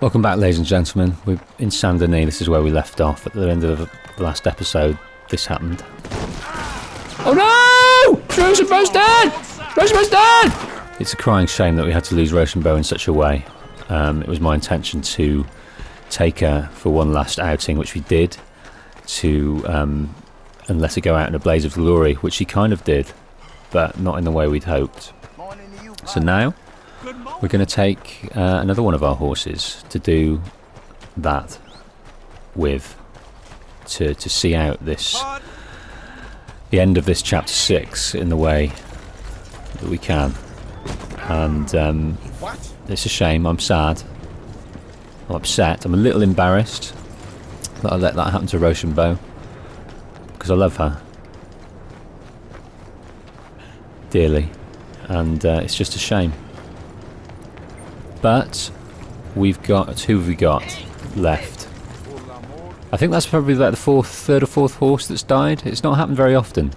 Welcome back, ladies and gentlemen. We're in Saint Denis. This is where we left off at the end of the last episode. This happened. Oh no! Rochambeau's dead! Rochambeau's dead! It's a crying shame that we had to lose Rochambeau in such a way. It was my intention to take her for one last outing, which we did, and let her go out in a blaze of glory, which she kind of did, but not in the way we'd hoped. So now we're going to take another one of our horses to do that with, to see out the end of this chapter 6 in the way that we can. And it's a shame. I'm sad. I'm upset. I'm a little embarrassed that I let that happen to Rochambeau, because I love her dearly, and it's just a shame. But we've got, who have we got left? I think that's probably like the third or fourth horse that's died. It's not happened very often.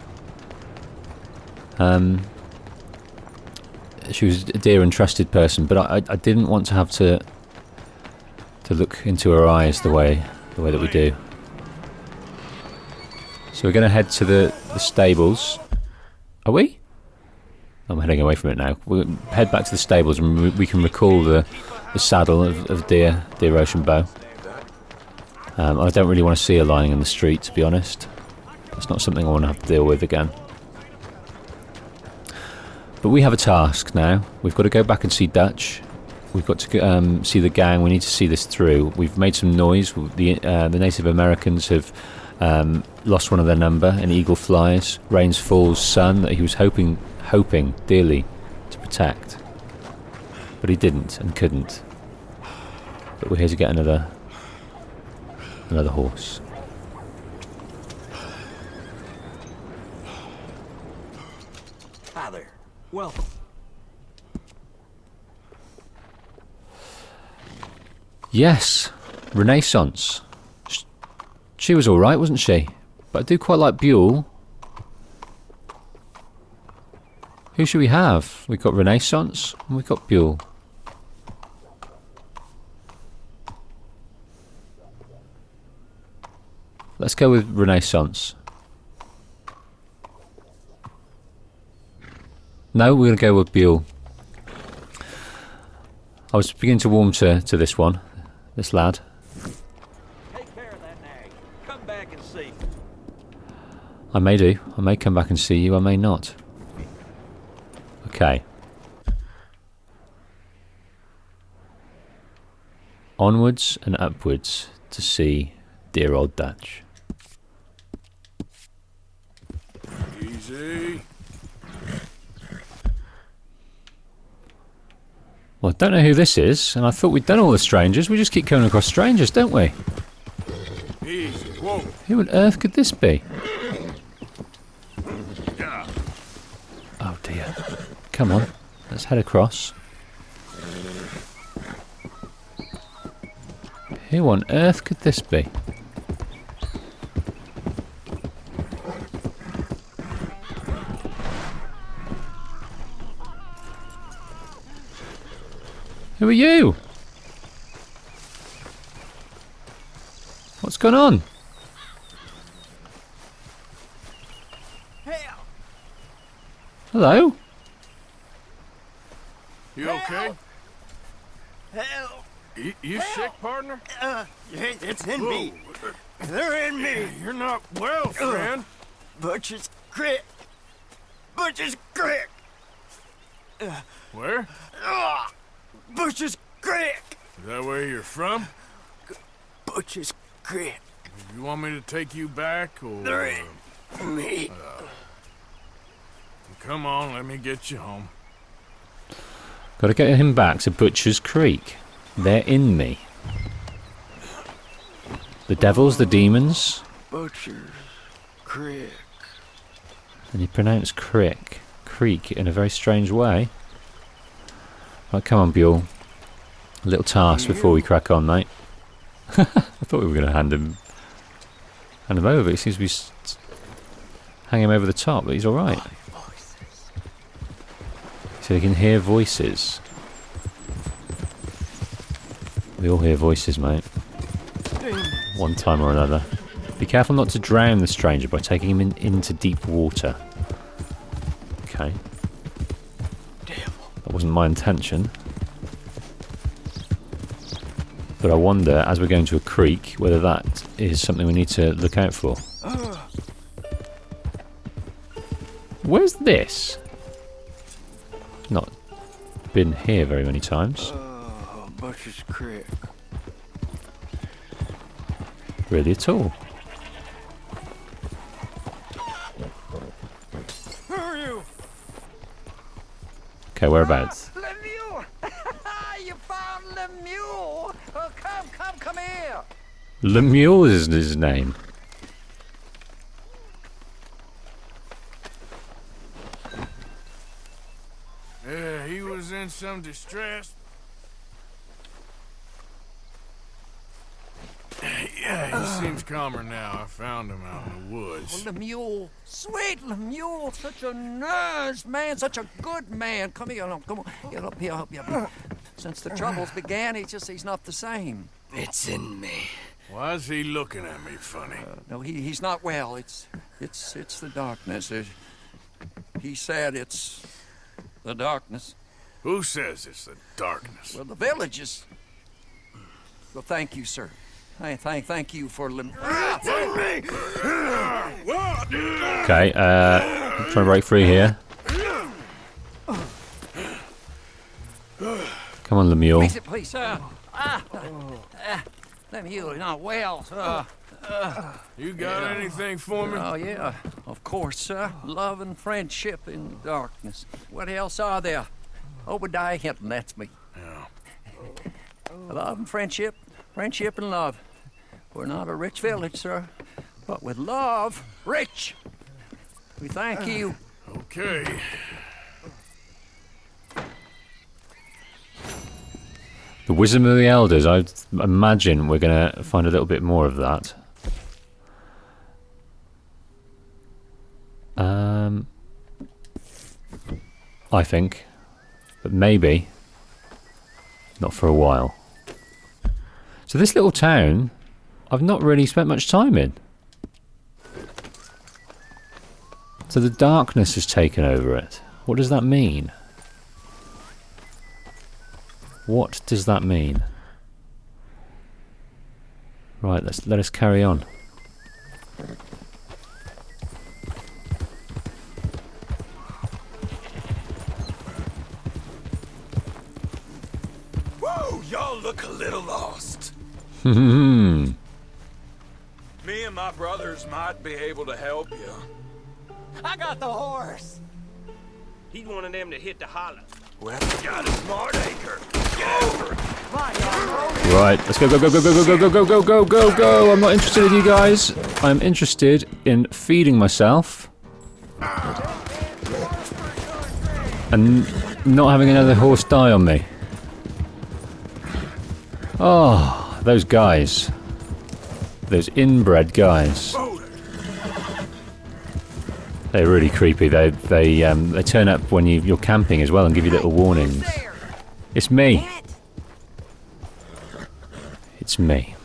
She was a dear and trusted person, but I didn't want to have to look into her eyes the way that we do. So we're going to head to the stables. Are we? I'm heading away from it now. We'll head back to the stables and we can recall the saddle of dear Rochambeau. I don't really want to see her lying in the street, to be honest. It's not something I want to have to deal with again. But we have a task now. We've got to go back and see Dutch. We've got to see the gang. We need to see this through. We've made some noise. The Native Americans have lost one of their number. An eagle flies. Rains falls son that he was hoping dearly to protect, but he didn't and couldn't. But we're here to get another horse. Hi there. Welcome. Yes, Renaissance. She was all right, wasn't she? But I do quite like Buell. Who should we have? We've got Renaissance and we've got Buell. Let's go with Renaissance. No, we're going to go with Buell. I was beginning to warm to this one, this lad. Take care of that nag. Come back and see. I may do. I may come back and see you, I may not. Okay. Onwards and upwards to see dear old Dutch. Easy. Well, I don't know who this is, and I thought we'd done all the strangers. We just keep coming across strangers, don't we? Easy. Whoa. Who on earth could this be? Yeah. Oh dear. Come on, let's head across. Who on earth could this be? Who are you? What's going on? Hell! Hello? You okay? Hell! You sick, partner? It's in me. They're in me. You're not well, friend. Butcher's Creek. Butcher's Creek. Where? Butcher's Creek. Is that where you're from? Butcher's Creek. You want me to take you back, or... They're in me. Come on, let me get you home. Got to get him back to Butcher's Creek. They're in me. The devils, the demons. Butcher's Creek. And you pronounce creek in a very strange way. Right, come on, Buell. A little task before we crack on, mate. I thought we were going to hand him over, but he seems to be hang him over the top, but he's all right. So he can hear voices. We all hear voices, mate. One time or another. Be careful not to drown the stranger by taking him into deep water. Okay. That wasn't my intention. But I wonder, as we're going to a creek, whether that is something we need to look out for. Where's this? Not been here very many times. Bush's Creek. Really at all. Who are you? Okay, whereabouts? Lemieux! You found Lemieux! Oh, come here! Lemieux is his name. Yeah, he was in some distress. Yeah, he seems calmer now. I found him out in the woods. Lemieux, sweet Lemieux, such a nice man, such a good man. Come here, come on, get up here, help you. Since the troubles began, he's not the same. It's in me. Why is he looking at me funny? No, he's not well. It's the darkness. He said it's the darkness. Who says it's the darkness? Well, the villagers. Well, thank you, sir. Thank you for Okay, I'm trying to break free here. Come on, Lemieux. Please, sir. Lemieux, you're not well, sir. You got anything for me? Oh, yeah, of course, sir. Love and friendship in darkness. What else are there? Obadiah Hinton, that's me. Yeah. Love and friendship and love. We're not a rich village, sir, but with love, rich. We thank you. Okay. The Wisdom of the Elders, I imagine we're going to find a little bit more of that. I think. But maybe not for a while. So this little town, I've not really spent much time in. So the darkness has taken over it. What does that mean? What does that mean? Right, let us carry on. Whoa, y'all look a little lost. Hmm. Me and my brothers might be able to help you. I got the horse. He wanted them to hit the holler. Well, we got a smart acre. Get over it. Right, let's go, go, go, go, go, go, go, go, go, go, go, go. I'm not interested in you guys. I'm interested in feeding myself. And not having another horse die on me. Oh, those guys. Those inbred guys. They're really creepy. They turn up when you're camping as well and give you little warnings. It's me. It's me.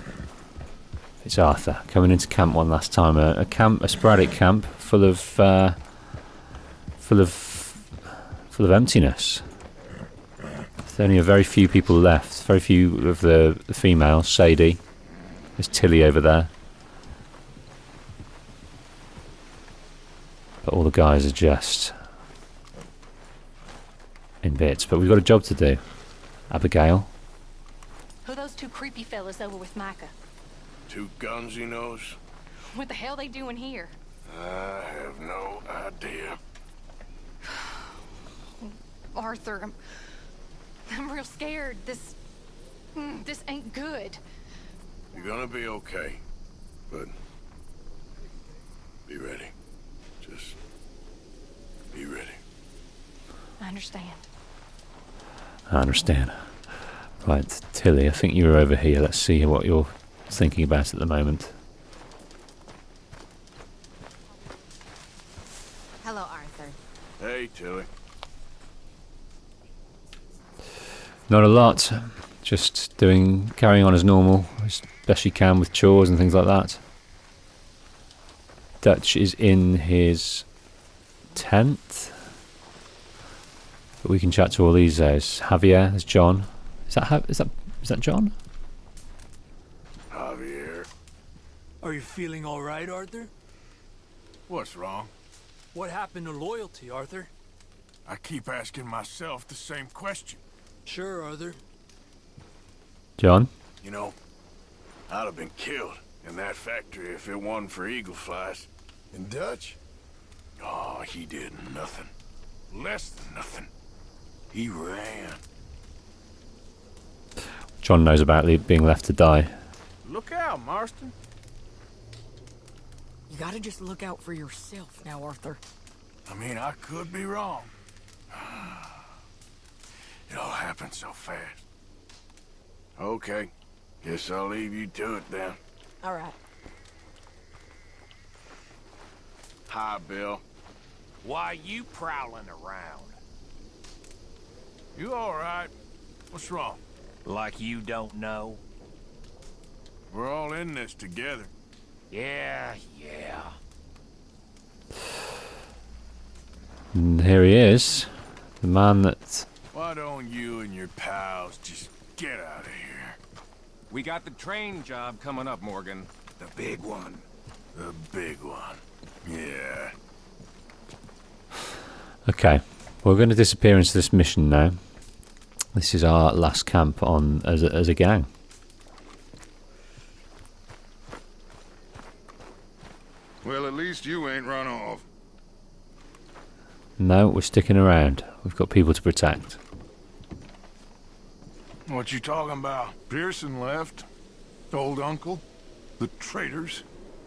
It's Arthur coming into camp one last time. A sporadic camp full of emptiness. There's only a very few people left. Very few of the females. Sadie. There's Tilly over there. But all the guys are just in bits. But we've got a job to do. Abigail. Who are those two creepy fellas over with Micah? Two guns he knows? What the hell they doing here? I have no idea. Arthur, I'm real scared. This ain't good. You're gonna be okay. But be ready. Just be ready. I understand. I understand. Right, Tilly, I think you're over here. Let's see what you're thinking about at the moment. Hello, Arthur. Hey, Tilly. Not a lot. just carrying on as normal, as best she can with chores and things like that. Dutch is in his tent. But we can chat to all these. There's Javier, there's John. Is that John? Javier. Are you feeling all right, Arthur? What's wrong? What happened to loyalty, Arthur? I keep asking myself the same question. Sure, Arthur. John? You know, I'd have been killed in that factory if it wasn't for Eagle Flies. And Dutch? Oh, he did nothing. Less than nothing. He ran. John knows about being left to die. Look out, Marston. You gotta just look out for yourself now, Arthur. I mean, I could be wrong. It all happened so fast. Okay, guess I'll leave you to it then. All right. Hi, Bill. Why you prowling around? You all right? What's wrong? Like you don't know? We're all in this together. Yeah. And here he is. The man that... Why don't you and your pals just get out of here? We got the train job coming up, Morgan. The big one. The big one. Yeah. Okay, we're going to disappear into this mission now. This is our last camp on as a gang. Well, at least you ain't run off. No, we're sticking around. We've got people to protect. What you talking about? Pearson left. Old uncle. The traitors.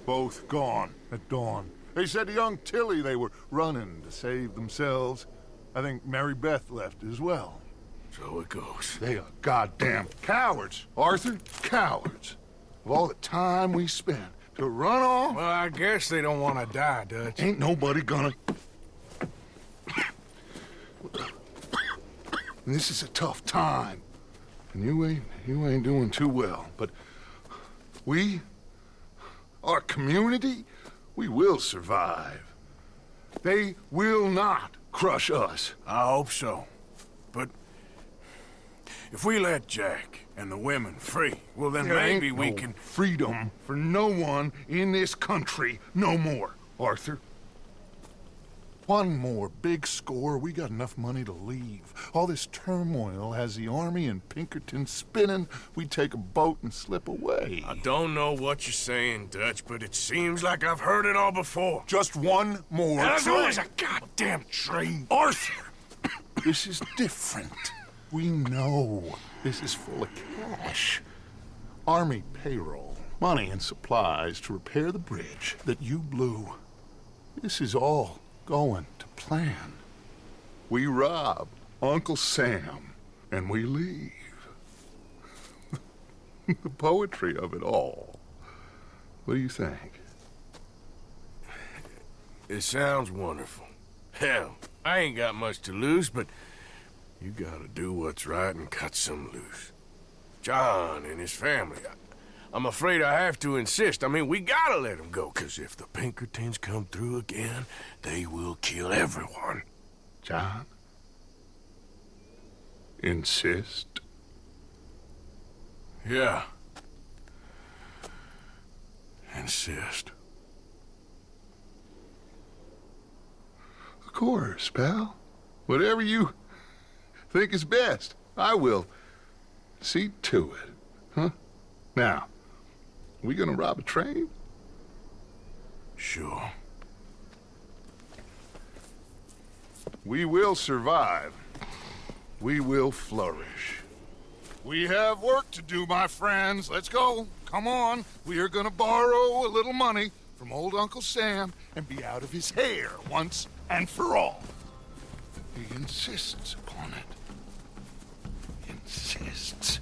Both gone at dawn. They said to young Tilly they were running to save themselves. I think Mary Beth left as well. So it goes. They are goddamn cowards, Arthur. Cowards. Of all the time we spent to run off. Well, I guess they don't want to die, Dutch. Ain't nobody gonna... This is a tough time. And you ain't doing too well. But we, our community, we will survive. They will not crush us. I hope so. But if we let Jack and the women free, well then There maybe ain't we no can... freedom for no one in this country no more, Arthur. One more big score, we got enough money to leave. All this turmoil has the army and Pinkerton spinning. We take a boat and slip away. I don't know what you're saying, Dutch, but it seems like I've heard it all before. Just one more And as train. always, a goddamn train. Arthur! This is different. We know this is full of cash. Army payroll, money and supplies to repair the bridge that you blew. This is all going to plan. We rob Uncle Sam and we leave. The poetry of it all. What do you think? It sounds wonderful. Hell, I ain't got much to lose, but you gotta do what's right and cut some loose. John and his family, I'm afraid I have to insist. I mean, we gotta let them go, 'cause if the Pinkertons come through again, they will kill everyone. John? Insist? Yeah. Insist. Of course, pal. Whatever you think is best, I will see to it. Huh? Now, we gonna rob a train? Sure. We will survive. We will flourish. We have work to do, my friends. Let's go. Come on. We are gonna borrow a little money from old Uncle Sam and be out of his hair once and for all. He insists upon it. Insists.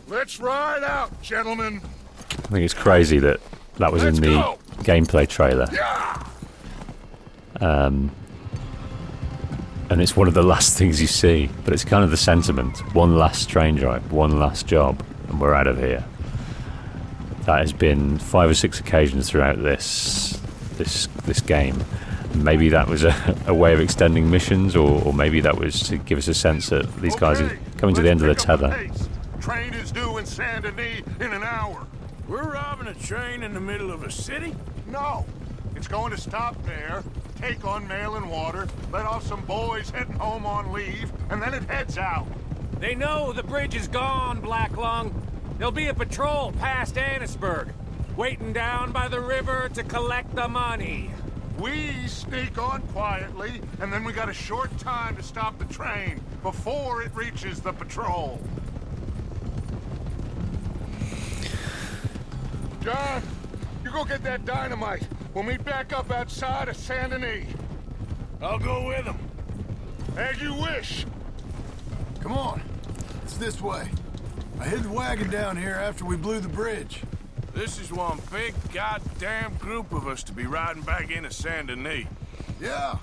Let's ride out, gentlemen. I think it's crazy that was Let's in the go. gameplay trailer. Yeah. and it's one of the last things you see, but it's kind of the sentiment. One last train drive, one last job, and we're out of here. That has been 5 or 6 occasions throughout this game. Maybe that was a way of extending missions, or maybe that was to give us a sense that these guys are coming to the end of their tether. Train is due in Saint Denis in an hour. We're robbing a train in the middle of a city? No. It's going to stop there, take on mail and water, let off some boys heading home on leave, and then it heads out. They know the bridge is gone, Black Lung. There'll be a patrol past Annisburg, waiting down by the river to collect the money. We sneak on quietly, and then we got a short time to stop the train before it reaches the patrol. John, you go get that dynamite. We'll meet back up outside of Saint Denis. I'll go with them. As you wish. Come on. It's this way. I hid the wagon down here after we blew the bridge. This is one big goddamn group of us to be riding back into Saint Denis. Yeah.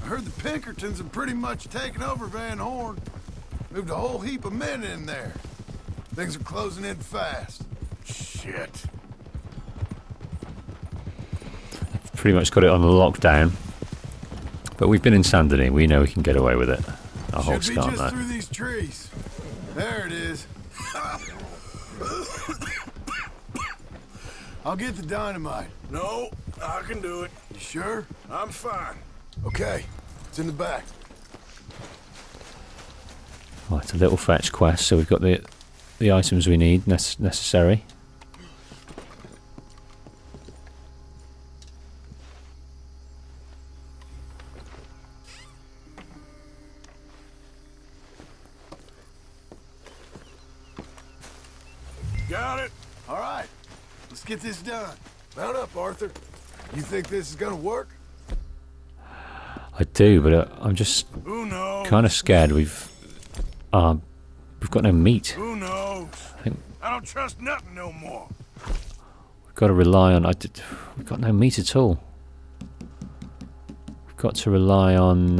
I heard the Pinkertons have pretty much taken over Van Horn. Moved a whole heap of men in there. Things are closing in fast. Shit. Pretty much got it on lockdown. But we've been in Saint Denis. We know we can get away with it. Our whole Should be start just there. through these trees. There it is. I'll get the dynamite. No, I can do it. You sure? I'm fine. Okay. It's in the back. Right, it's a little fetch quest, so we've got the items we need necessary. Got it. All right. Let's get this done. Mount up, Arthur. You think this is gonna work? I do, but I'm just Who knows? kind of scared. We've got no meat. Who knows? think- I don't trust nothing no more. We've got to rely on. We've got no meat at all. We've got to rely on.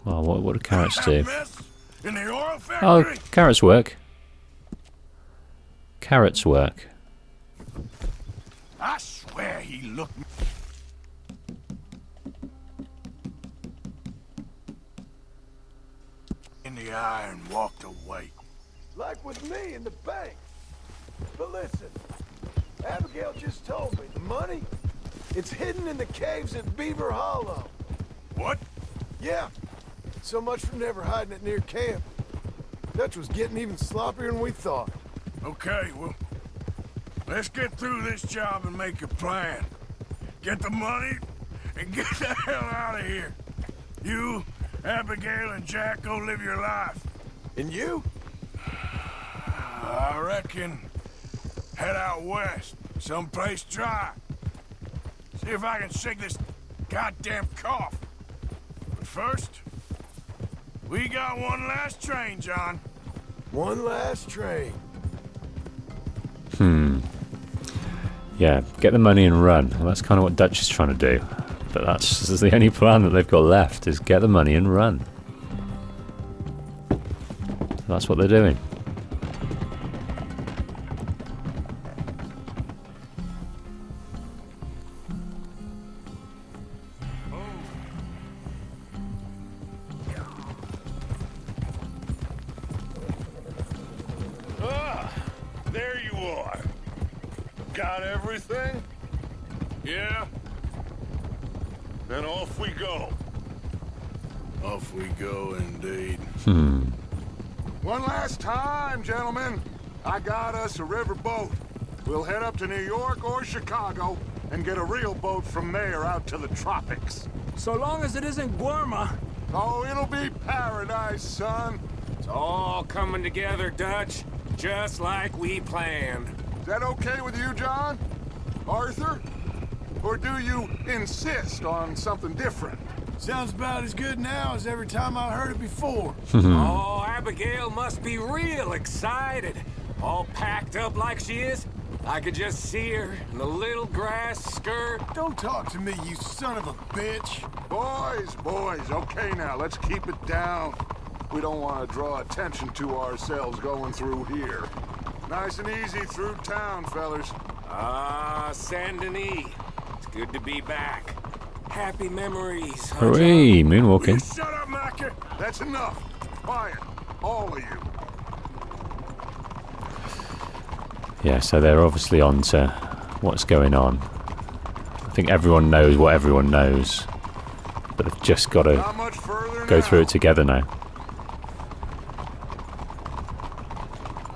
Well, what do carrots do? Mess in the oil Oh, factory? carrots work. Carrots work. I swear he looked in the eye and walked away. Like with me in the bank. But listen, Abigail just told me the money, it's hidden in the caves at Beaver Hollow. What? Yeah. So much for never hiding it near camp. Dutch was getting even sloppier than we thought. Okay, well, let's get through this job and make a plan. Get the money and get the hell out of here. You, Abigail, and Jack go live your life. And you? I reckon head out west, someplace dry. See if I can shake this goddamn cough. But first, we got one last train, John. One last train. Yeah, get the money and run. Well, that's kind of what Dutch is trying to do. But that's the only plan that they've got left, is get the money and run. That's what they're doing. Ah, there you are. Got everything? Yeah? Then off we go. Off we go, indeed. One last time, gentlemen. I got us a river boat. We'll head up to New York or Chicago and get a real boat from there out to the tropics. So long as it isn't Guarma. Oh, it'll be paradise, son. It's all coming together, Dutch, just like we planned. Is that okay with you, John? Arthur? Or do you insist on something different? Sounds about as good now as every time I heard it before. Oh, Abigail must be real excited. All packed up like she is. I could just see her in the little grass skirt. Don't talk to me, you son of a bitch. Boys, okay now, let's keep it down. We don't want to draw attention to ourselves going through here. Nice and easy through town, fellas. Ah, Saint Denis. It's good to be back. Happy memories. Huh, Hooray, John? moonwalking. Shut up, Micah. That's enough. Quiet, all of you. Yeah, so they're obviously on to what's going on. I think everyone knows what everyone knows, but they've just got to Not much further go now. through it together now.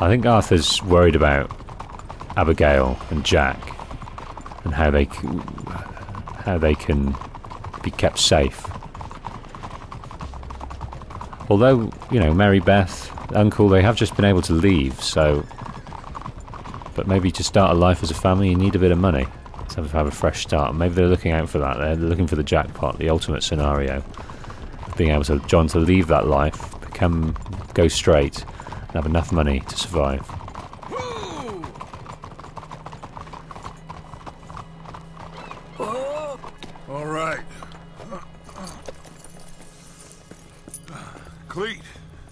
I think Arthur's worried about Abigail and Jack and how they can be kept safe. Although, you know, Mary Beth, Uncle, they have just been able to leave, so... But maybe to start a life as a family, you need a bit of money to have a fresh start. Maybe they're looking out for that. They're looking for the jackpot, the ultimate scenario. Being able to, John, to leave that life, go straight, and have enough money to survive. All right. Cleet,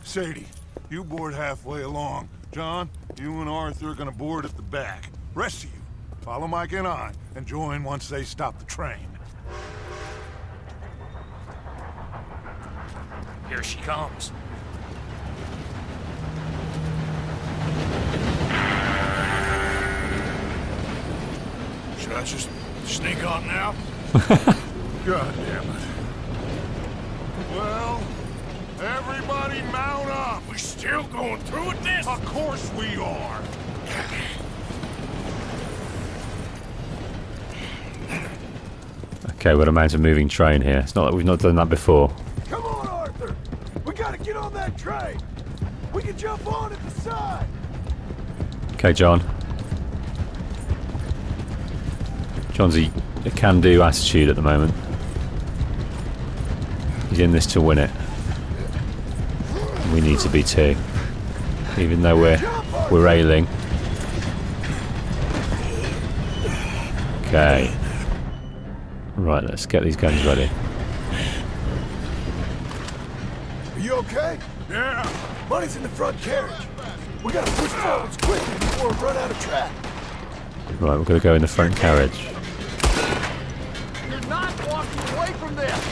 Sadie, you board halfway along. John, you and Arthur are gonna board at the back. Rest of you, follow Mike and I, and join once they stop the train. Here she comes. Should I just sneak on now? God damn it. Well, everybody mount up. We still going through with this? Of course we are. Okay, we're to mount a moving train here. It's not like we've not done that before. Come on, Arthur. We gotta get on that train. We can jump on at the side. Okay, John. John's a can-do attitude at the moment. He's in this to win it. We need to be too. Even though we're ailing. Okay. Right, let's get these guns ready. Are you okay? Yeah. Money's in the front carriage. We gotta push forwards quickly before we run out of track. Right, we're going to go in the front carriage. You're not walking away from this.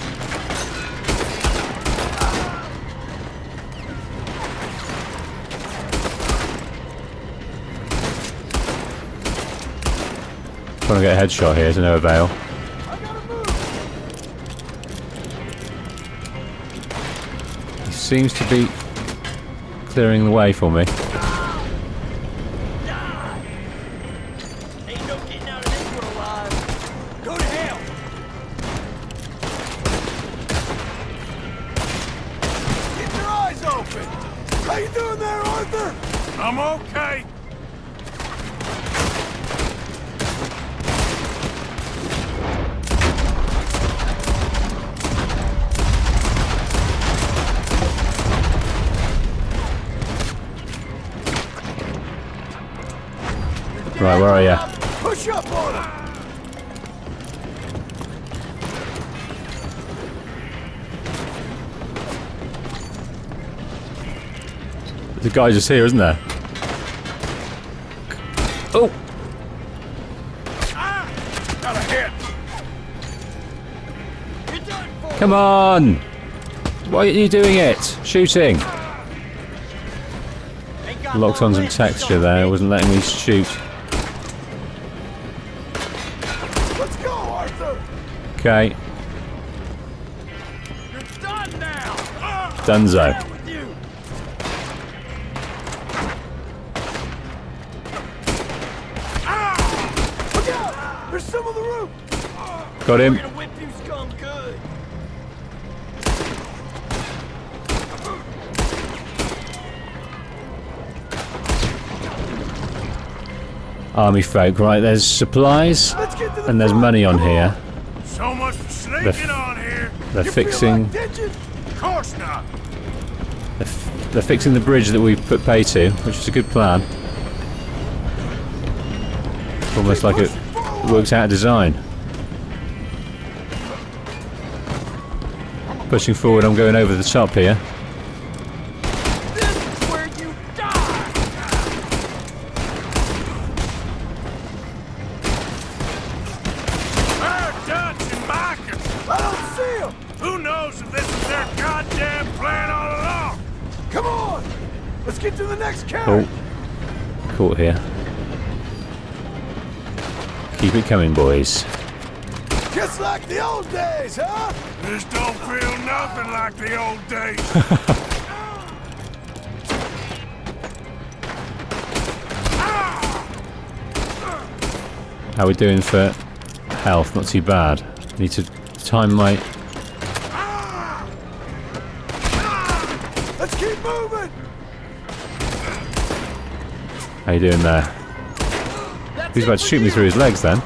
Trying to get a headshot here to no avail. He seems to be clearing the way for me. Ain't no getting out of this one alive. Go to hell. Keep your eyes open. How you doing there, Arthur? I'm okay. Right, where are you? Push up on him. There's a guy just here, isn't there? Oh! Got a hit. Come on! Why are you doing it? Shooting! Locked on some texture there, it wasn't letting me shoot. Let's go, Arthur. Okay. You're done now. Dunzo. With you. Look out! There's some on the roof. Got him. We're gonna whip you scum good. Army folk, right, there's supplies Let's get to the and there's front. money on Come here. So much for sneaking They're- on here. They're You feel fixing like ditching? Of course not. they're fixing the bridge that we put pay to, which is a good plan. Almost like it works out of design. Pushing forward, I'm going over the top here. This is where you die! Dutch and Micah! I don't see him! Who knows if this is their goddamn plan all along? Come on! Let's get to the next carriage! Oh. Caught here. Keep it coming, boys. Just like the old days, huh? This don't feel nothing like the old days. How we doing for health? Not too bad. Need to time my... Let's keep moving! How you doing there? He's about to shoot me through his legs then.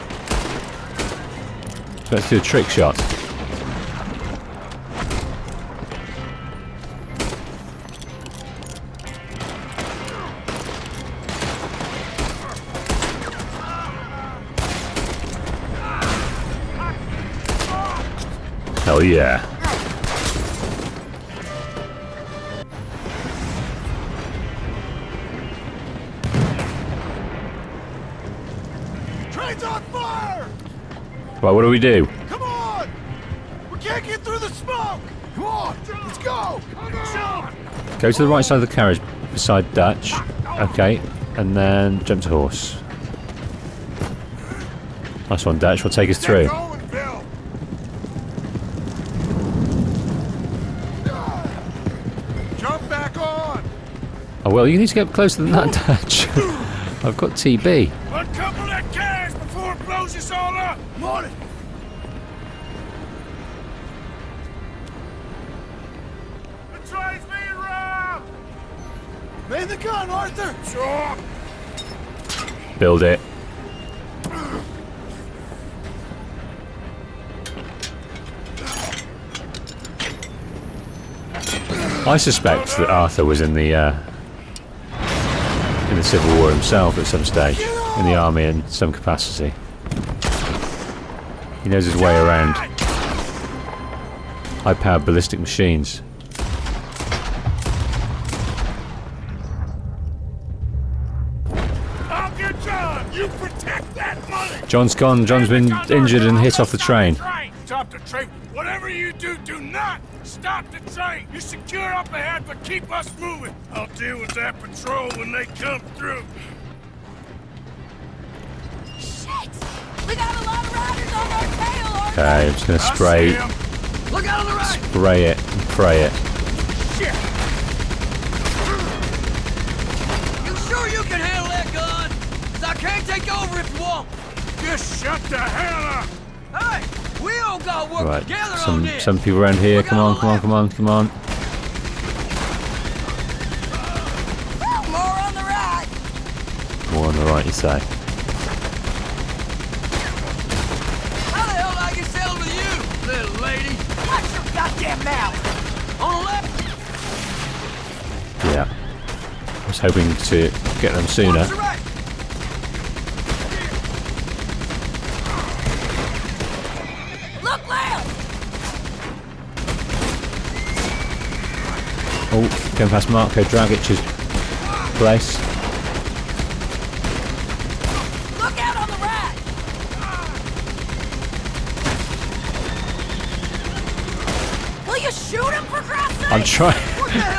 So let's do a trick shot. Hell yeah. Train's on fire! Right, what do we do? Come on! We can't get through the smoke! Come on, let's go! Come on! Go to the right side of the carriage beside Dutch. Okay, and then jump to horse. Nice one, Dutch. We'll take us through. Going, Bill. Jump back on! Oh well, you need to get closer than that, Dutch. I've got TB. Uncouple that carriage before it blows us all up! On it! The train's being robbed! Man the gun, Arthur! Sure! Build it. I suspect that Arthur was in the Civil War himself at some stage, in the army in some capacity. He knows his way around high-powered ballistic machines. I'll get John! You protect that money! John's gone. John's been injured and hit off the train. Stop the train! Whatever you do, do not stop the train! You secure up ahead, but keep us moving! I'll deal with that patrol when they come through. Shit! We got a lot of riders on our tail, Arthur! Okay, I'm just going to I spray, see 'em. Look out on the right! spray it and pray it. Shit! You sure you can handle that gun? 'Cause I can't take over if you won't. Just shut the hell up! Hey, we all got to work Right, together on this. some people around here. Come on, come on, come on, come on. More on the right! More on the right, you say. How the hell did I get settled with you, little lady? Watch your goddamn mouth! On the left? Yeah. I was hoping to get them sooner. Watch the right. Look left! Oh, going past Marko Dragic's place. Look out on the right! Will you shoot him for Christ's sake? I'm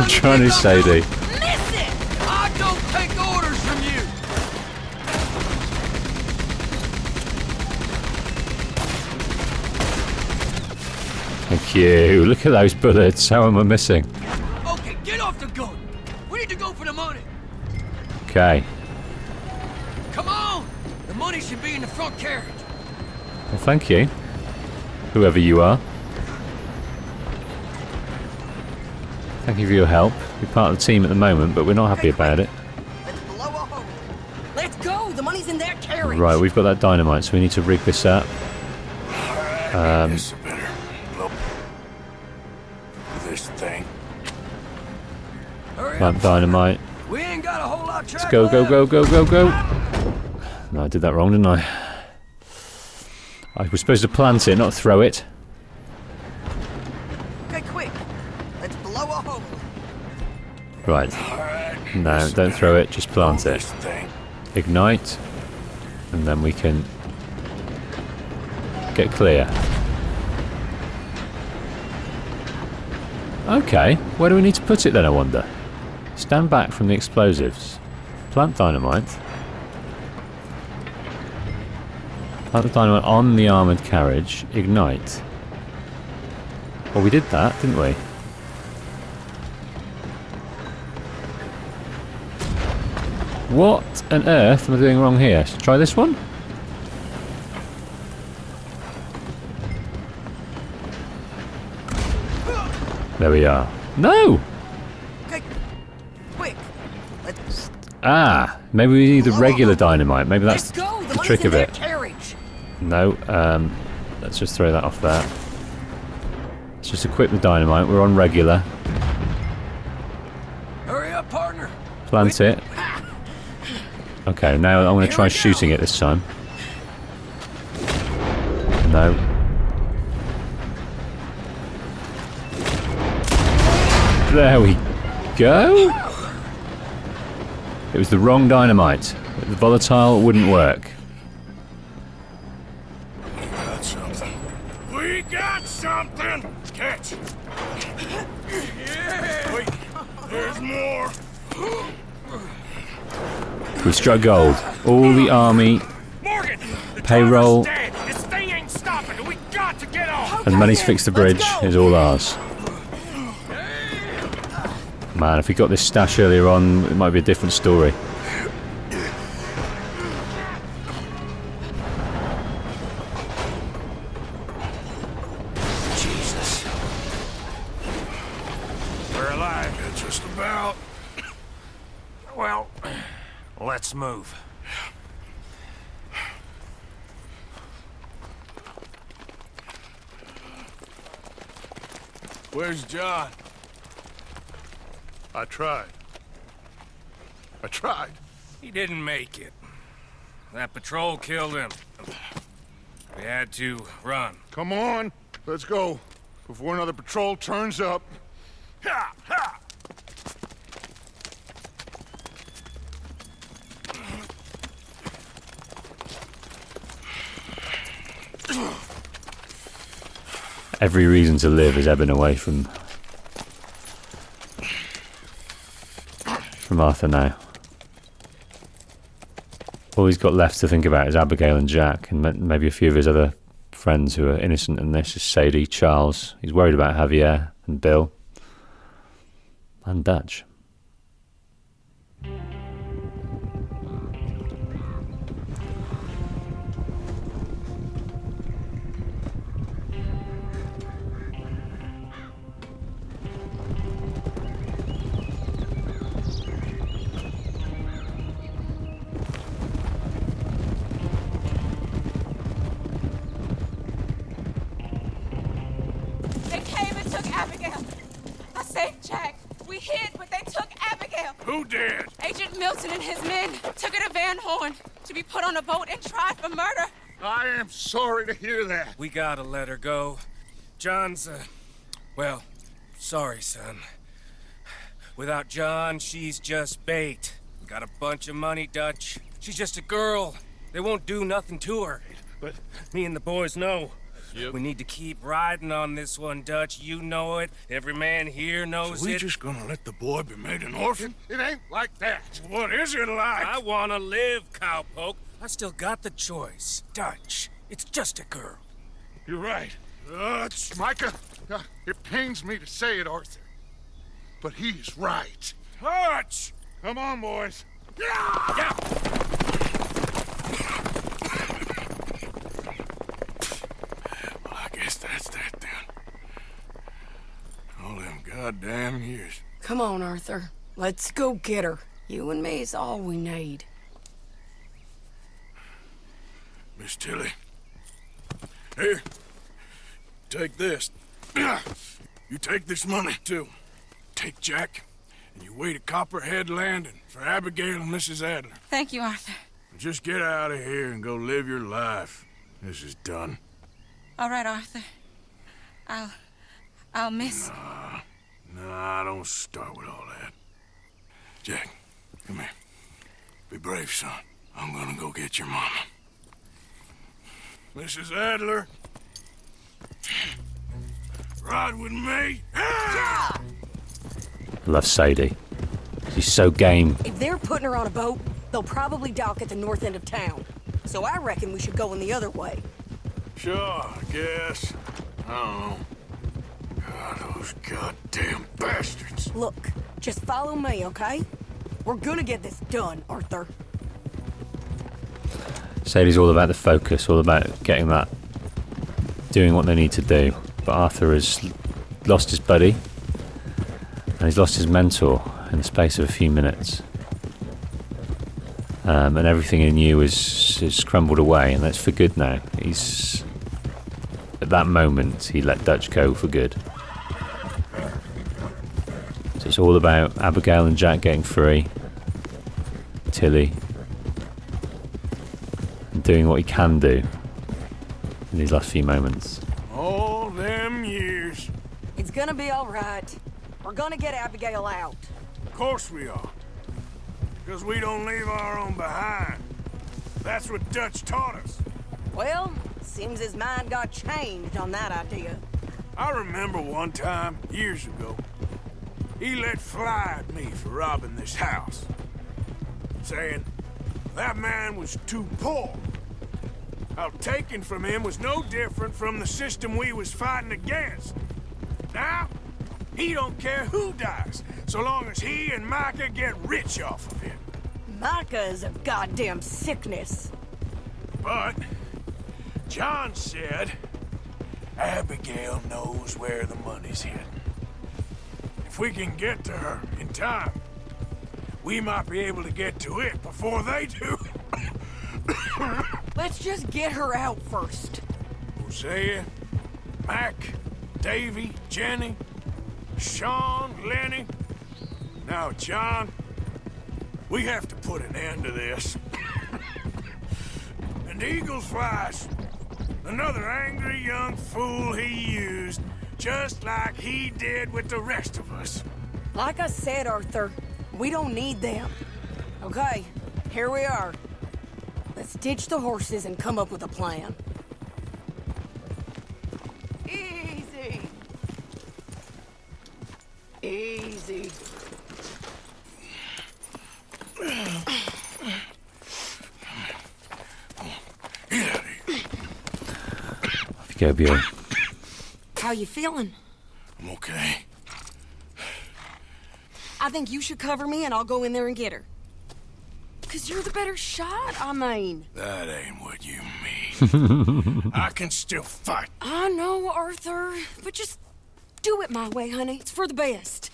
trying to Sadie. Miss it! I don't take orders from you. Thank you. Look at those bullets. How am I missing? Okay, get off the gun. We need to go for the money. Okay. Come on. The money should be in the front carriage. Well, thank you. Whoever you are. Thank you for your help. We're part of the team at the moment, but we're not happy about it. Let's blow a hole. Let's go. The money's in their carriage. Right, we've got that dynamite, so we need to rig this up. This better blow this thing. Hurry Plant up. dynamite. We ain't got a whole lot of track Let's go, go, left. go, go, go, go. No, I did that wrong, didn't I? I was supposed to plant it, not throw it. Okay, quick. Let's blow a hole. Right. No, don't throw it, just plant it. Ignite. And then we can get clear. Okay, where do we need to put it then, I wonder? Stand back from the explosives. Plant dynamite. Plant the dynamite on the armoured carriage. Ignite. Well, we did that, didn't we? What on earth am I doing wrong here? Should I try this one? There we are. No! Okay, quick. Let's Ah, maybe we need the regular dynamite. Maybe that's Let's go. the trick of it. Carriage. No, let's just throw that off there. Let's just equip the dynamite. We're on regular. Hurry up, partner. Plant it. Okay, now I'm going to try shooting it this time. No. There we go. It was the wrong dynamite. The volatile wouldn't work. We got something. We got something! Catch! Yeah! Wait, there's more. We struck gold. All the army, Morgan! The payroll, driver's dead. This thing ain't stopping. We got to get off. and money's fixed the bridge is all ours. Man, if we got this stash earlier on, it might be a different story. Jesus. We're alive. Yeah, just about. Well, let's move. Where's John? I tried. He didn't make it. That patrol killed him. We had to run. Come on, let's go. Before another patrol turns up. Ha! Ha! Every reason to live is ebbing away from Arthur now. All he's got left to think about is Abigail and Jack, and maybe a few of his other friends who are innocent in this. Is Sadie, Charles. He's worried about Javier and Bill and Dutch. They came and took Abigail. I saved Jack. We hid, but they took Abigail. Who did? Agent Milton and his men took her to Van Horn to be put on a boat and tried for murder. I am sorry to hear that. We gotta let her go. John's, well, sorry, son. Without John, she's just bait. Got a bunch of money, Dutch. She's just a girl. They won't do nothing to her. But me and the boys know. Yep. We need to keep riding on this one, Dutch. You know it. Every man here knows So we it. just gonna let the boy be made an orphan? It ain't like that. What is it like? I wanna live, cowpoke. I still got the choice. Dutch, it's just a girl. You're right. Micah, it pains me to say it, Arthur. But he's right. Hutch! Come on, boys. Yeah! Well, I guess that's that then. All them goddamn years. Come on, Arthur. Let's go get her. You and me's all we need. Miss Tilly. Here. Take this. You take this money, too. Take Jack, and you wait at Copperhead Landing for Abigail and Mrs. Adler. Thank you, Arthur. Just get out of here and go live your life. This is done. All right, Arthur. I'll miss... Nah, don't start with all that. Jack, come here. Be brave, son. I'm gonna go get your mama. Mrs. Adler. Ride with me. Yeah! I love Sadie. She's so game. If they're putting her on a boat, they'll probably dock at the north end of town. So I reckon we should go in the other way. Sure, I guess. I don't know. God, those goddamn bastards. Look, just follow me, okay? We're gonna get this done, Arthur. Sadie's all about the focus, all about getting that, doing what they need to do. But Arthur has lost his buddy, and he's lost his mentor in the space of a few minutes. And everything he knew is crumbled away, and that's for good now. He's... At that moment, he let Dutch go for good. So it's all about Abigail and Jack getting free, Tilly, and doing what he can do in these last few moments. All them years. It's gonna be all right. We're gonna get Abigail out. Of course we are. Because we don't leave our own behind. That's what Dutch taught us. Well, seems his mind got changed on that idea. I remember one time, years ago, he let fly at me for robbing this house. Saying that man was too poor. How taken from him was no different from the system we was fighting against. Now, he don't care who dies, so long as he and Micah get rich off of it. Micah is a goddamn sickness. But John said Abigail knows where the money's hidden. If we can get to her in time, we might be able to get to it before they do. Let's just get her out first. Hosea, Mac, Davy, Jenny, Sean, Lenny. Now, John, we have to put an end to this. And Eagle flies. Another angry young fool he used, just like he did with the rest of us. Like I said, Arthur, we don't need them. Okay, here we are. Let's ditch the horses and come up with a plan. Easy. Easy. Off you go, Bjorn. How you feeling? I'm okay. I think you should cover me and I'll go in there and get her. 'Cause you're the better shot, I mean. That ain't what you mean. I can still fight. I know, Arthur, but just do it my way, honey. It's for the best.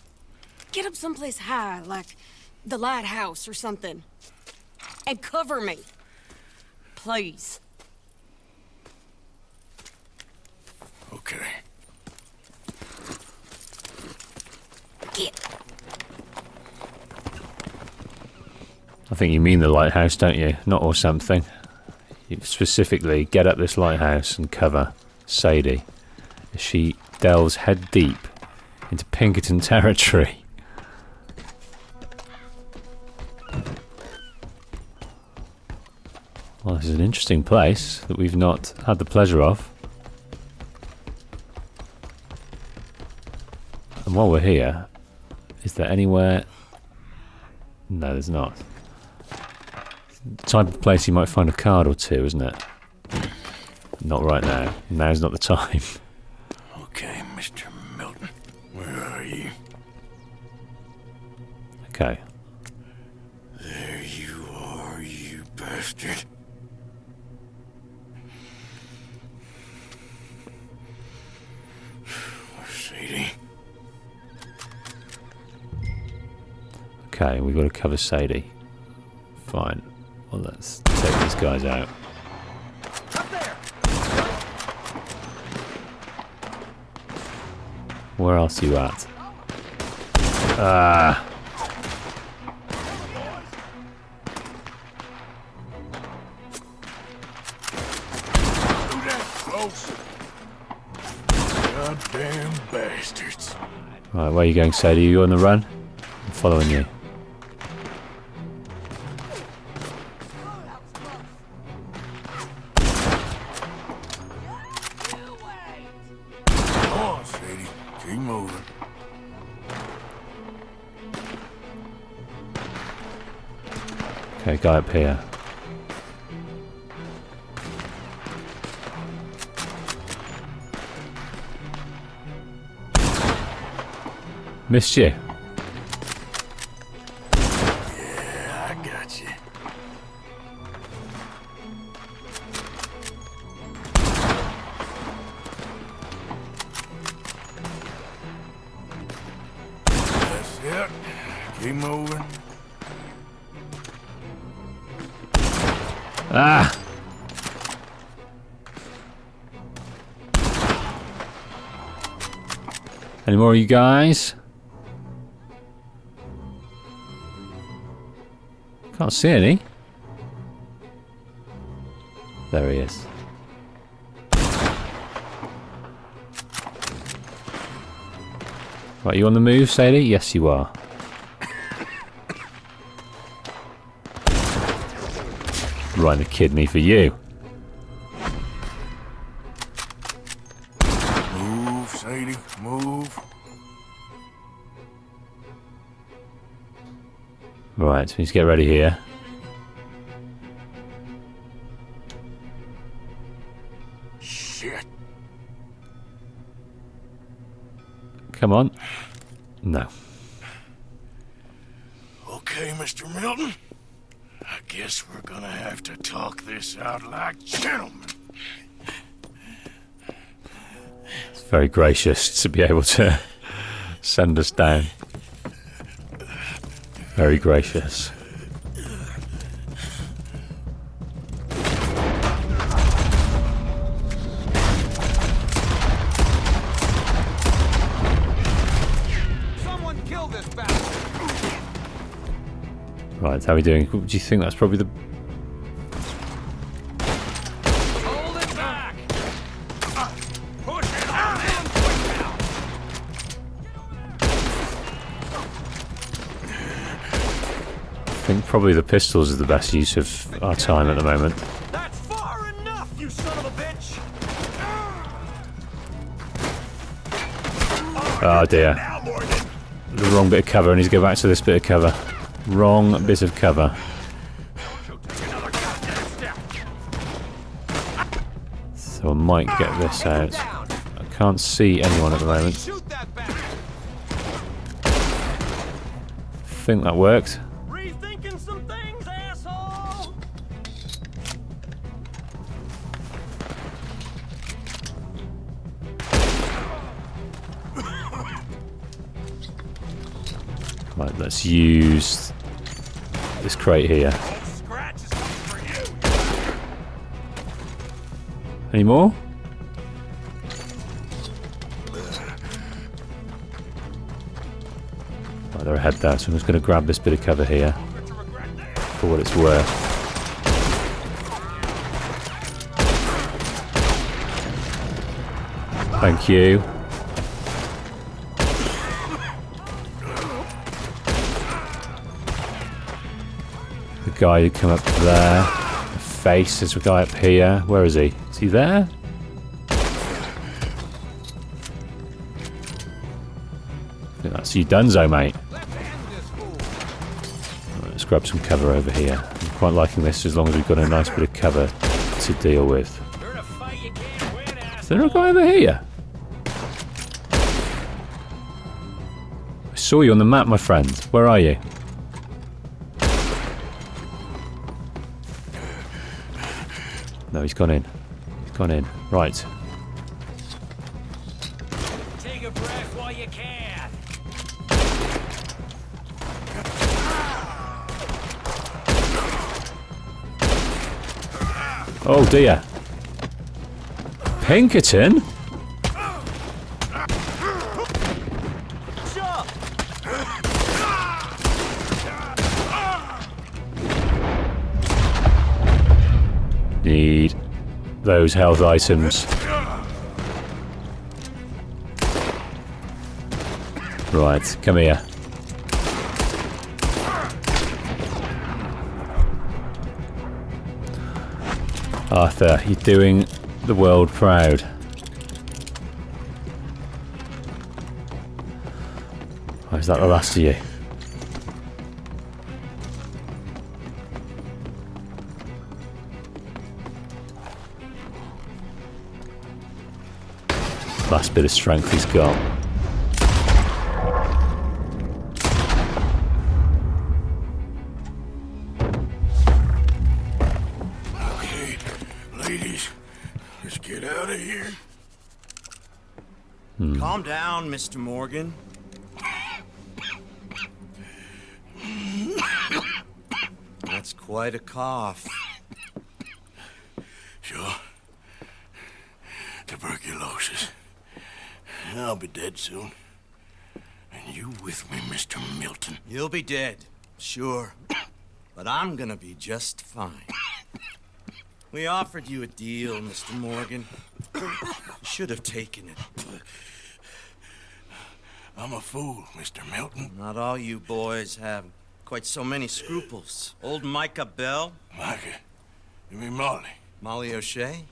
Get up someplace high, like the lighthouse or something. And cover me. Please. Okay. Get. I think you mean the lighthouse, don't you? Not or something. You specifically get up this lighthouse and cover Sadie as she delves head deep into Pinkerton territory. Well, this is an interesting place that we've not had the pleasure of. And while we're here, is there anywhere... No, there's not. Type of place you might find a card or two, isn't it? Not right now. Now's not the time. Okay, Mr. Milton. Where are you? Okay. There you are, you bastard. Sadie. Okay, we've got to cover Sadie. Fine. Well, let's take these guys out. Where else are you at? Ah. Right, where are you going, Sadie? Are you on the run? I'm following you. Come on, Sadie. Keep moving. Okay, guy up here. Missed you. Yeah, I got you. That's it. Keep moving. Ah! Any more of you guys? Can't see any. There he is. Right, you on the move, Sadie? Yes, you are. Right, the kidney for you. Move, Sadie, move. Right, so we need to get ready here. Shit. Come on. No. Okay, Mr. Milton. I guess we're gonna have to talk this out like gentlemen. It's very gracious to be able to send us down. Very gracious. Someone kill this bastard! Right, how are we doing? Do you think that's probably the... Hold it back! Push it on him! Quick now! I think probably the pistols is the best use of our time at the moment. That's far enough, you son of a bitch! Oh dear. The wrong bit of cover. I need to go back to this bit of cover. Wrong bit of cover. So I might get this out. I can't see anyone at the moment. Shoot that bastard! I think that worked. Rethinking some things, asshole! Right, let's use this crate here. Scratch is coming for you! Any more? Right, they're ahead there, so I'm just going to grab this bit of cover here for what it's worth. Thank you. The guy who come up there. The face is the guy up here. Where is he? Is he there? I think that's you donezo, mate. Right, let's grab some cover over here. I'm quite liking this as long as we've got a nice bit of cover to deal with. Is there a guy over here? I saw you on the map, my friend. Where are you? No, he's gone in. He's gone in. Right. Take a breath while you can! Oh dear. Pinkerton? Need those health items. Right, come here. Arthur, you're doing the world proud. Or is that the last of you? Last bit of strength he's got. Okay, ladies, let's get out of here. Calm down, Mr. Morgan. That's quite a cough. Sure. Tuberculosis. I'll be dead soon. And you with me, Mr. Milton? You'll be dead, sure. But I'm gonna be just fine. We offered you a deal, Mr. Morgan. You should have taken it. I'm a fool, Mr. Milton. Not all you boys have quite so many scruples. Old Micah Bell. Micah? You mean Molly? Molly O'Shea?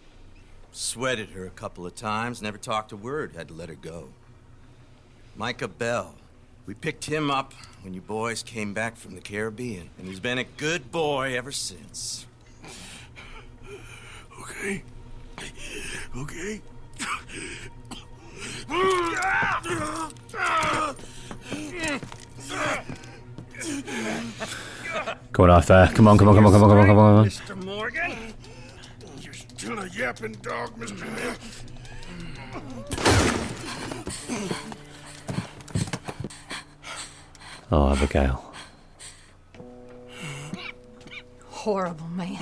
Sweated her a couple of times, never talked a word, had to let her go. Micah Bell. We picked him up when you boys came back from the Caribbean, and he's been a good boy ever since. Okay. Okay. Come on, Arthur. Come on, come on, come on, come on, come on, come on. Mr. Morgan? You're still a yapping dog, Mr. Milton. Oh, Abigail. Horrible man.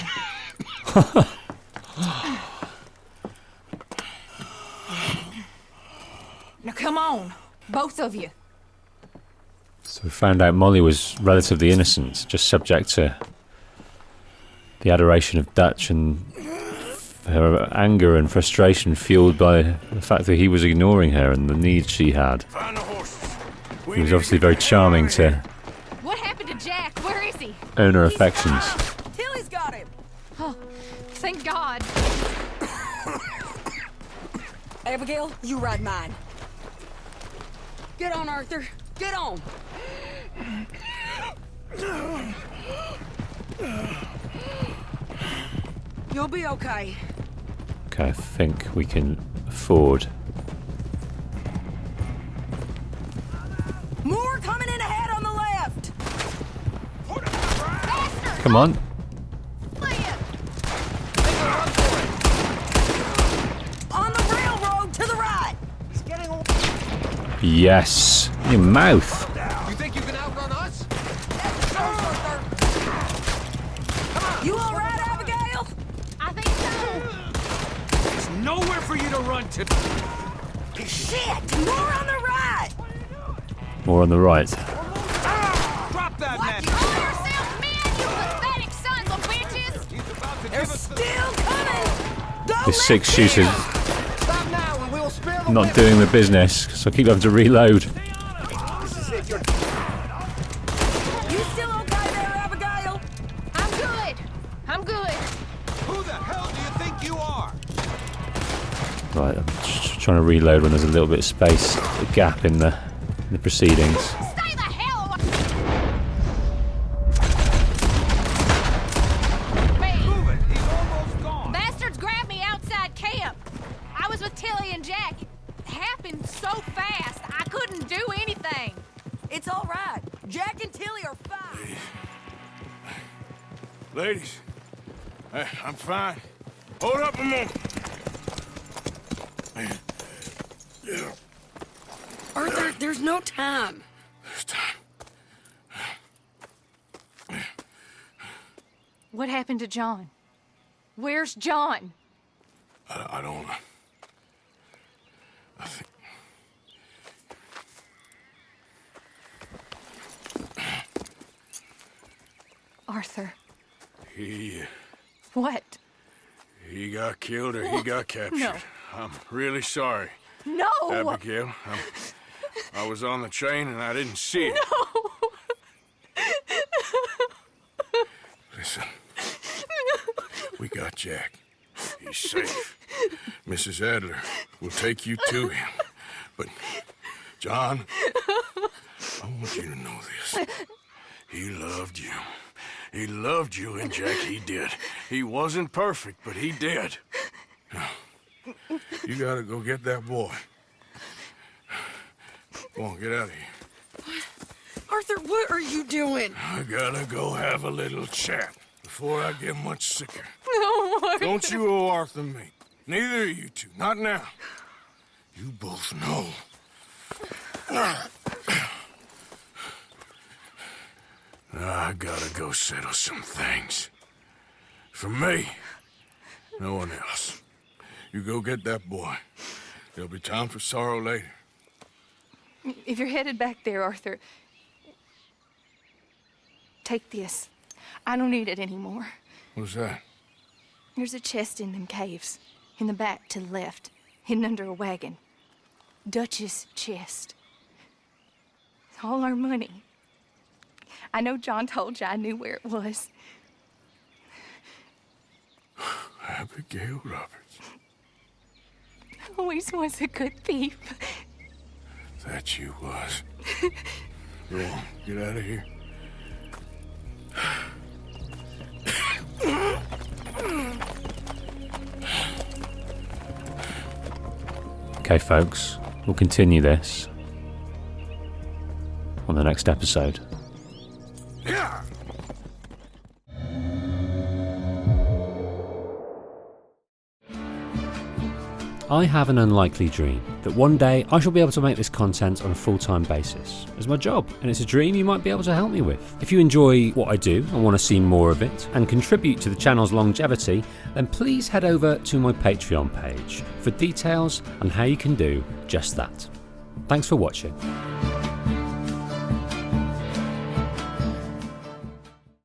Now come on, both of you. So we found out Molly was relatively innocent, just subject to the adoration of Dutch and her anger and frustration fueled by the fact that he was ignoring her and the needs she had. He was obviously very charming to What happened to Jack? Where is he? earn her affections. Tilly's got him. Oh, thank God. Abigail, you ride mine. Get on, Arthur. Get on. You'll be okay. Okay, I think we can afford. More coming in ahead on the left. Come on. On the railroad to the right. Yes. Your mouth. You think you can outrun us? You all right, Abigail? I think so. There's nowhere for you to run to. Shit! More on the right. More on the right. Drop that man. Call yourselves men, you pathetic sons of bitches. He's about to They're give us the... still coming. Go The six shooters Stop now and we'll spare the not doing the business, so I keep having to reload. You still okay there, Abigail? I'm good. I'm good. Who the hell do you think you are? Right, I'm just trying to reload when there's a little bit of space, a gap in the proceedings. Stay the hell away. Move it. He's almost gone. Bastards grabbed me outside camp. I was with Tilly and Jack. It happened so fast, I couldn't do anything. It's all right. Jack and Tilly are fine. Ladies, I'm fine. Hold up a moment. Arthur, there's no time. This time. What happened to John? Where's John? I don't... I think... Arthur. What? He got killed or he got captured. No. I'm really sorry. No! Abigail, I was on the train and I didn't see it. Listen, we got Jack. He's safe. Mrs. Adler will take you to him. But, John, I want you to know this. He loved you. He loved you, and Jack, he did. He wasn't perfect, but he did. Now, you gotta go get that boy. Go on, get out of here. Arthur, what are you doing? I gotta go have a little chat before I get much sicker. No, Arthur. Don't you owe Arthur me. Neither of you two. Not now. You both know. I gotta go settle some things. For me, no one else. You go get that boy. There'll be time for sorrow later. If you're headed back there, Arthur, take this. I don't need it anymore. What's that? There's a chest in them caves. In the back to the left. Hidden under a wagon. Dutch's chest. It's all our money. I know John told you I knew where it was. Abigail Roberts. Always was a good thief. That you was. Go on, get out of here. Okay, folks, we'll continue this on the next episode. I have an unlikely dream that one day I shall be able to make this content on a full-time basis as my job, and it's a dream you might be able to help me with. If you enjoy what I do and want to see more of it and contribute to the channel's longevity, then please head over to my Patreon page for details on how you can do just that. Thanks for watching.